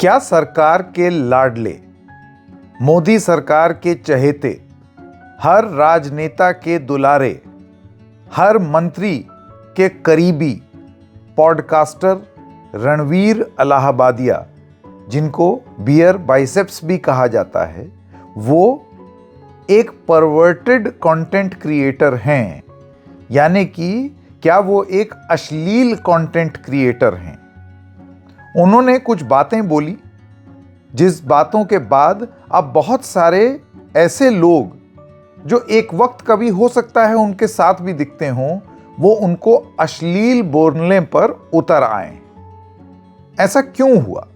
क्या सरकार के लाडले, मोदी सरकार के चहेते, हर राजनेता के दुलारे, हर मंत्री के करीबी पॉडकास्टर रणवीर अलाहाबादिया, जिनको बियर बाइसेप्स भी कहा जाता है, वो एक परवर्टेड कंटेंट क्रिएटर हैं। यानी कि क्या वो एक अश्लील कंटेंट क्रिएटर हैं। उन्होंने कुछ बातें बोली जिस बातों के बाद अब बहुत सारे ऐसे लोग जो एक वक्त कभी हो सकता है उनके साथ भी दिखते हों, वो उनको अश्लील बोलने पर उतर आए। ऐसा क्यों हुआ?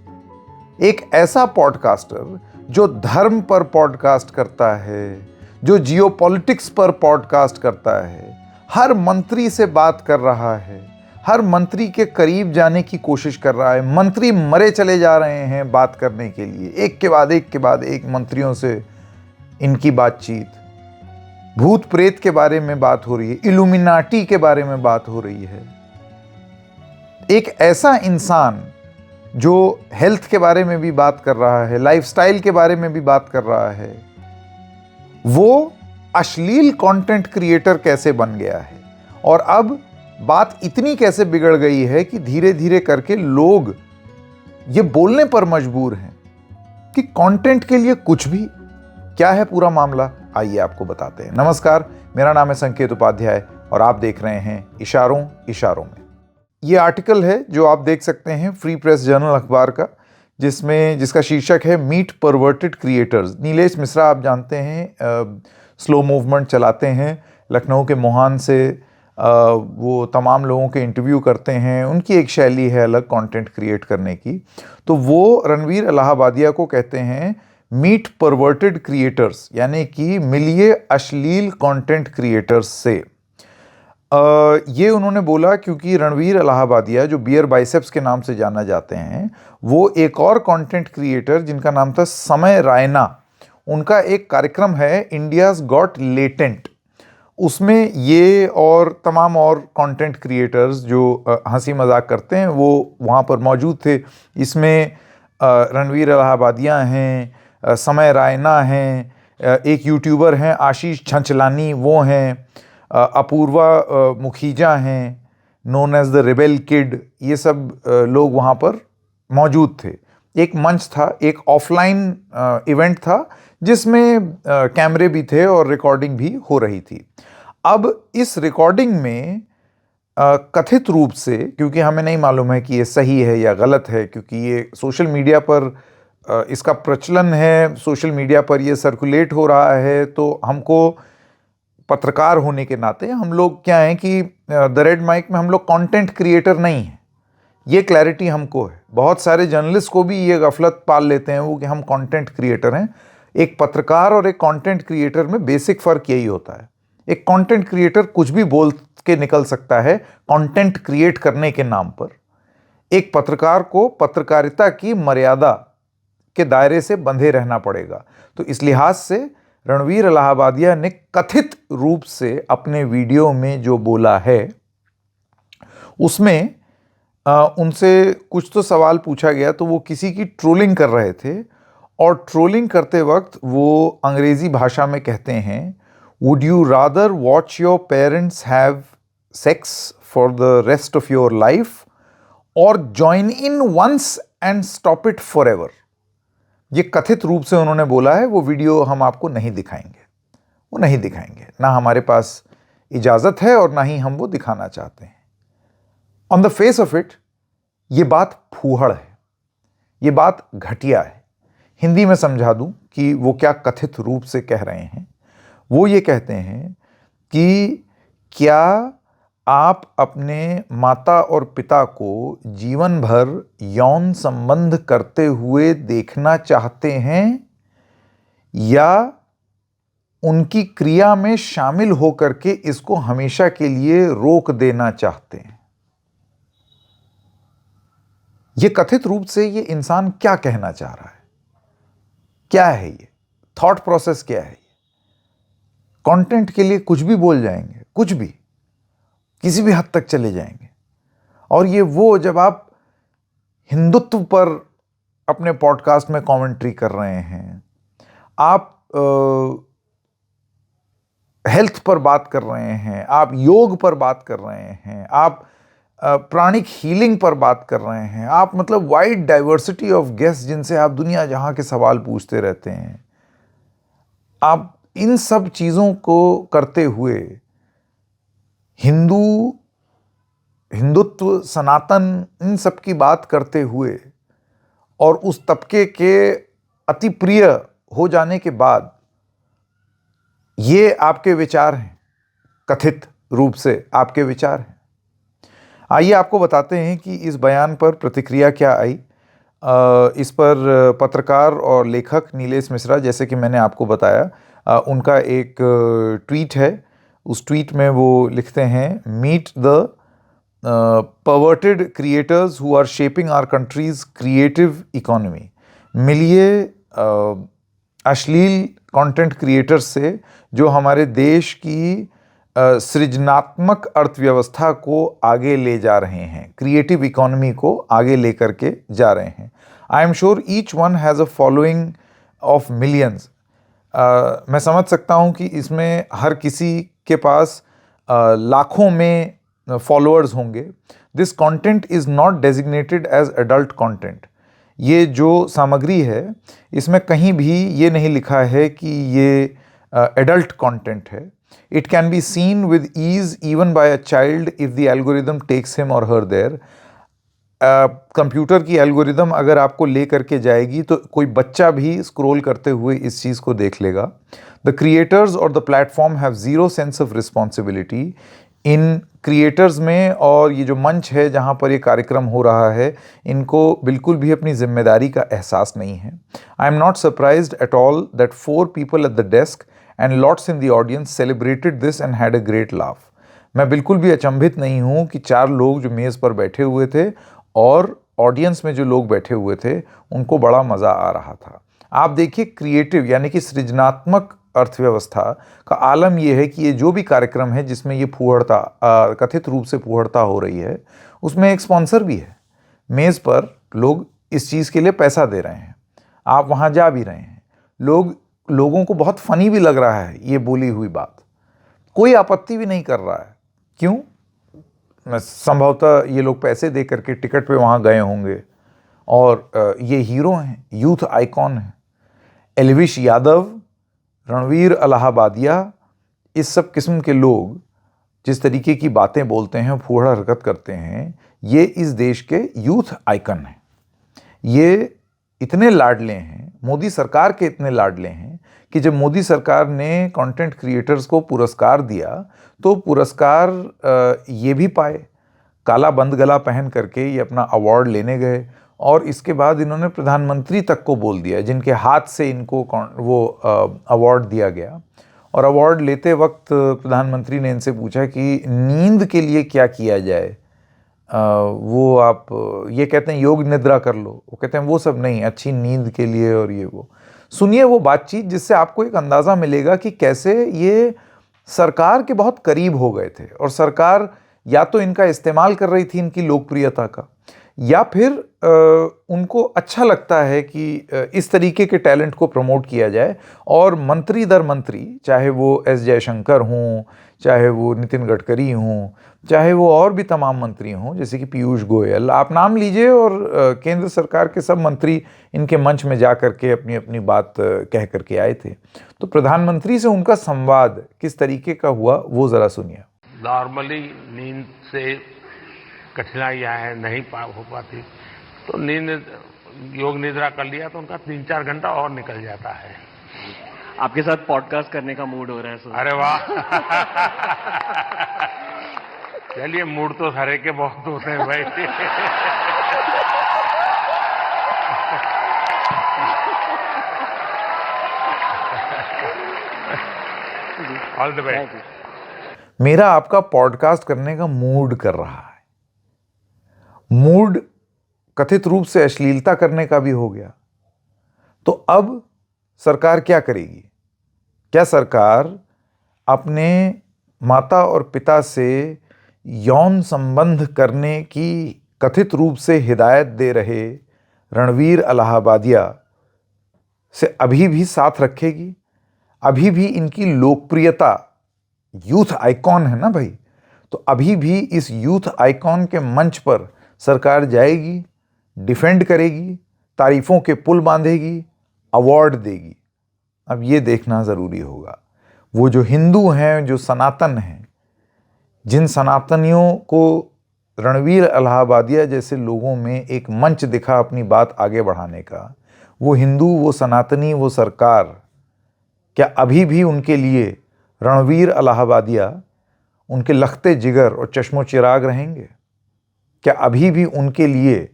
एक ऐसा पॉडकास्टर जो धर्म पर पॉडकास्ट करता है, जो जियोपॉलिटिक्स पर पॉडकास्ट करता है, हर मंत्री से बात कर रहा है, हर मंत्री के करीब जाने की कोशिश कर रहा है, मंत्री मरे चले जा रहे हैं बात करने के लिए, एक के बाद एक मंत्रियों से इनकी बातचीत, भूत प्रेत के बारे में बात हो रही है, इल्यूमिनाटी के बारे में बात हो रही है। एक ऐसा इंसान जो हेल्थ के बारे में भी बात कर रहा है, लाइफस्टाइल के बारे में भी बात कर रहा है, वो अश्लील कंटेंट क्रिएटर कैसे बन गया है? और अब बात इतनी कैसे बिगड़ गई है कि धीरे धीरे करके लोग ये बोलने पर मजबूर हैं कि कंटेंट के लिए कुछ भी। क्या है पूरा मामला, आइए आपको बताते हैं। नमस्कार, मेरा नाम है संकेत उपाध्याय और आप देख रहे हैं इशारों इशारों में। ये आर्टिकल है जो आप देख सकते हैं फ्री प्रेस जर्नल अखबार का, जिसका शीर्षक है meet perverted creators. Nilesh Mishra आप जानते हैं, स्लो मूवमेंट चलाते हैं लखनऊ के मोहान से। वो तमाम लोगों के इंटरव्यू करते हैं, उनकी एक शैली है अलग कंटेंट क्रिएट करने की। तो वो रणवीर अलाहाबादिया को कहते हैं मीट परवर्टेड क्रिएटर्स, यानी कि मिलिए अश्लील कंटेंट क्रिएटर्स से। ये उन्होंने बोला क्योंकि रणवीर अलाहाबादिया, जो बियर बाइसेप्स के नाम से जाना जाते हैं, वो एक और कंटेंट क्रिएटर जिनका नाम था समय रायना, उनका एक कार्यक्रम है इंडियाज गॉट लेटेंट। उसमें ये और तमाम और कंटेंट क्रिएटर्स जो हंसी मजाक करते हैं वो वहाँ पर मौजूद थे। इसमें रणवीर अलाहाबादिया हैं, समय रायना हैं, एक यूट्यूबर हैं आशीष छंचलानी वो हैं, अपूर्वा मुखीजा हैं, known as the rebel kid, ये सब लोग वहाँ पर मौजूद थे। एक मंच था, एक ऑफलाइन इवेंट था जिसमें कैमरे भी थे और रिकॉर्डिंग भी हो रही थी। अब इस रिकॉर्डिंग में कथित रूप से, क्योंकि हमें नहीं मालूम है कि ये सही है या गलत है, क्योंकि ये सोशल मीडिया पर इसका प्रचलन है, सोशल मीडिया पर ये सर्कुलेट हो रहा है, तो हमको पत्रकार होने के नाते हम लोग क्या हैं कि द रेड माइक में हम लोग कंटेंट क्रिएटर नहीं हैं, ये क्लैरिटी हमको है। बहुत सारे जर्नलिस्ट को भी ये गफलत पाल लेते हैं वो कि हम कंटेंट क्रिएटर हैं। एक पत्रकार और एक कंटेंट क्रिएटर में बेसिक फ़र्क यही होता है। एक कंटेंट क्रिएटर कुछ भी बोल के निकल सकता है कंटेंट क्रिएट करने के नाम पर। एक पत्रकार को पत्रकारिता की मर्यादा के दायरे से बंधे रहना पड़ेगा। तो इस लिहाज से रणवीर अलाहाबादिया ने कथित रूप से अपने वीडियो में जो बोला है उसमें उनसे कुछ तो सवाल पूछा गया, तो वो किसी की ट्रोलिंग कर रहे थे और ट्रोलिंग करते वक्त वो अंग्रेजी भाषा में कहते हैं, would you rather watch your parents have sex for the rest of your life और join in once and stop it forever. ये कथित रूप से उन्होंने बोला है। वो वीडियो हम आपको नहीं दिखाएंगे, वो नहीं दिखाएंगे, ना हमारे पास इजाज़त है और ना ही हम वो दिखाना चाहते हैं। On the face of it ये बात फूहड़ है, ये बात घटिया है। हिंदी में समझा दूं कि वो क्या कथित रूप से कह रहे हैं। वो ये कहते हैं कि क्या आप अपने माता और पिता को जीवन भर यौन संबंध करते हुए देखना चाहते हैं या उनकी क्रिया में शामिल होकर के इसको हमेशा के लिए रोक देना चाहते हैं? ये कथित रूप से ये इंसान क्या कहना चाह रहा है? क्या है ये थॉट प्रोसेस? क्या है ये? कंटेंट के लिए कुछ भी बोल जाएंगे, कुछ भी, किसी भी हद तक चले जाएंगे। और ये वो जब आप हिंदुत्व पर अपने पॉडकास्ट में कमेंट्री कर रहे हैं, आप हेल्थ पर बात कर रहे हैं, आप योग पर बात कर रहे हैं, आप प्राणिक हीलिंग पर बात कर रहे हैं, आप मतलब वाइड डाइवर्सिटी ऑफ गेस्ट जिनसे आप दुनिया जहां के सवाल पूछते रहते हैं, आप इन सब चीज़ों को करते हुए हिंदुत्व, सनातन, इन सब की बात करते हुए और उस तबके के अति प्रिय हो जाने के बाद ये आपके विचार हैं, कथित रूप से आपके विचार हैं। आइए आपको बताते हैं कि इस बयान पर प्रतिक्रिया क्या आई। इस पर पत्रकार और लेखक नीलेश मिश्रा, जैसे कि मैंने आपको बताया, उनका एक ट्वीट है। उस ट्वीट में वो लिखते हैं, meet the perverted creators who are shaping our country's creative economy. मिलिए अश्लील कंटेंट क्रिएटर्स से जो हमारे देश की सृजनात्मक अर्थव्यवस्था को आगे ले जा रहे हैं, क्रिएटिव इकोनॉमी को आगे लेकर के जा रहे हैं। I am sure each one has a following of millions. मैं समझ सकता हूं कि इसमें हर किसी के पास लाखों में फॉलोअर्स होंगे। This content is not designated as adult content. ये जो सामग्री है इसमें कहीं भी ये नहीं लिखा है कि ये एडल्ट कंटेंट है। It can be seen with ease even by a child if the algorithm takes him or her there. Computer की एल्गोरिदम अगर आपको ले करके जाएगी तो कोई बच्चा भी स्क्रॉल करते हुए इस चीज़ को देख लेगा। द क्रिएटर्स और the platform have zero sense of responsibility. In creators में और ये जो मंच है जहाँ पर ये कार्यक्रम हो रहा है, इनको बिल्कुल भी अपनी जिम्मेदारी का एहसास नहीं है। I am not surprised at all that 4 people at the desk and lots in the audience celebrated this and had a great laugh. मैं बिल्कुल भी अचंभित नहीं हूँ कि 4 लोग जो मेज़ पर बैठे हुए थे और ऑडियंस में जो लोग बैठे हुए थे उनको बड़ा मज़ा आ रहा था। आप देखिए, क्रिएटिव यानी कि सृजनात्मक अर्थव्यवस्था का आलम यह है कि ये जो भी कार्यक्रम है जिसमें ये फूहड़ता, कथित रूप से फूहड़ता हो रही है, उसमें एक स्पॉन्सर भी है। मेज़ पर लोग इस चीज़ के लिए पैसा दे रहे हैं, आप वहाँ जा भी रहे हैं, लोगों को बहुत फनी भी लग रहा है ये बोली हुई बात, कोई आपत्ति भी नहीं कर रहा है। क्यों? संभवतः ये लोग पैसे दे करके टिकट पे वहाँ गए होंगे और ये हीरो हैं, यूथ आइकॉन हैं। एल्विश यादव, रणवीर अलाहाबादिया, इस सब किस्म के लोग जिस तरीके की बातें बोलते हैं, फूहड़ हरकत करते हैं, ये इस देश के यूथ आइकन हैं। ये इतने लाडले हैं, मोदी सरकार के इतने लाडले हैं कि जब मोदी सरकार ने कंटेंट क्रिएटर्स को पुरस्कार दिया तो पुरस्कार ये भी पाए, काला बंद गला पहन करके ये अपना अवार्ड लेने गए और इसके बाद इन्होंने प्रधानमंत्री तक को बोल दिया, जिनके हाथ से इनको वो अवार्ड दिया गया। और अवार्ड लेते वक्त प्रधानमंत्री ने इनसे पूछा कि नींद के लिए क्या किया जाए। वो आप ये कहते हैं योग निद्रा कर लो, वो कहते हैं वो सब नहीं, अच्छी नींद के लिए और ये वो। सुनिए वो बातचीत जिससे आपको एक अंदाज़ा मिलेगा कि कैसे ये सरकार के बहुत करीब हो गए थे और सरकार या तो इनका इस्तेमाल कर रही थी इनकी लोकप्रियता का, या फिर उनको अच्छा लगता है कि इस तरीके के टैलेंट को प्रमोट किया जाए और मंत्री दर मंत्री, चाहे वो एस जयशंकर हों, चाहे वो नितिन गडकरी हों, चाहे वो और भी तमाम मंत्री हों जैसे कि पीयूष गोयल, आप नाम लीजिए, और केंद्र सरकार के सब मंत्री इनके मंच में जा करके अपनी अपनी बात कह करके आए थे। तो प्रधानमंत्री से उनका संवाद किस तरीके का हुआ वो ज़रा सुनिए। नॉर्मली नींद से कठिनाइयाँ हैं, नहीं हो पाती, तो नींद योग निद्रा कर लिया तो उनका 3-4 घंटा और निकल जाता है। आपके साथ पॉडकास्ट करने का मूड हो रहा है सर। अरे वाह चलिए, मूड तो सारे के बहुत होते हैं भाई। All the best. मेरा आपका पॉडकास्ट करने का मूड कर रहा है, मूड कथित रूप से अश्लीलता करने का भी हो गया। तो अब सरकार क्या करेगी? क्या सरकार अपने माता और पिता से यौन संबंध करने की कथित रूप से हिदायत दे रहे रणवीर इलाहाबादिया से अभी भी साथ रखेगी? अभी भी इनकी लोकप्रियता, यूथ आइकॉन है ना भाई, तो अभी भी इस यूथ आइकॉन के मंच पर सरकार जाएगी, डिफेंड करेगी, तारीफों के पुल बांधेगी, अवार्ड देगी? अब ये देखना ज़रूरी होगा। वो जो हिंदू हैं, जो सनातन हैं, जिन सनातनियों को रणवीर इलाहाबादिया जैसे लोगों में एक मंच दिखा अपनी बात आगे बढ़ाने का, वो हिंदू, वो सनातनी, वो सरकार, क्या अभी भी उनके लिए रणवीर इलाहाबादिया उनके लखते जिगर और चश्मो चिराग रहेंगे? क्या अभी भी उनके लिए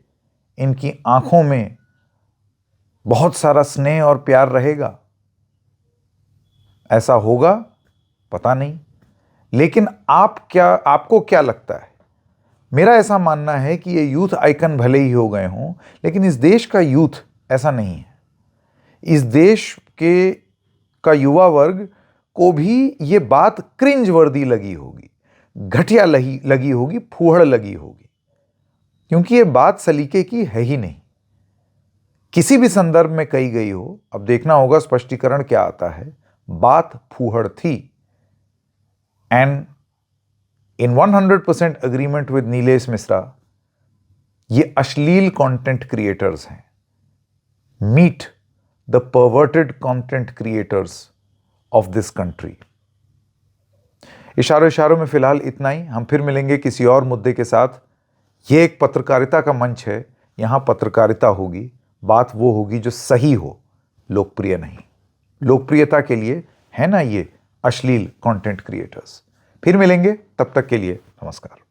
इनकी आंखों में बहुत सारा स्नेह और प्यार रहेगा? ऐसा होगा? पता नहीं। लेकिन आपको क्या लगता है? मेरा ऐसा मानना है कि ये यूथ आइकन भले ही हो गए हों, लेकिन इस देश का यूथ ऐसा नहीं है। इस देश का युवा वर्ग को भी ये बात क्रिंज वर्दी लगी होगी, घटिया लगी होगी, फूहड़ लगी होगी, क्योंकि ये बात सलीके की है ही नहीं, किसी भी संदर्भ में कही गई हो। अब देखना होगा स्पष्टीकरण क्या आता है। बात फूहड़ थी, and in 100% agreement with Nilesh Mishra, ये अश्लील कंटेंट क्रिएटर्स हैं। Meet the perverted content creators of this country. इशारों में फिलहाल इतना ही। हम फिर मिलेंगे किसी और मुद्दे के साथ। ये एक पत्रकारिता का मंच है, यहां पत्रकारिता होगी, बात वो होगी जो सही हो, लोकप्रिय नहीं। लोकप्रियता के लिए है ना ये अश्लील कंटेंट क्रिएटर्स। फिर मिलेंगे, तब तक के लिए नमस्कार।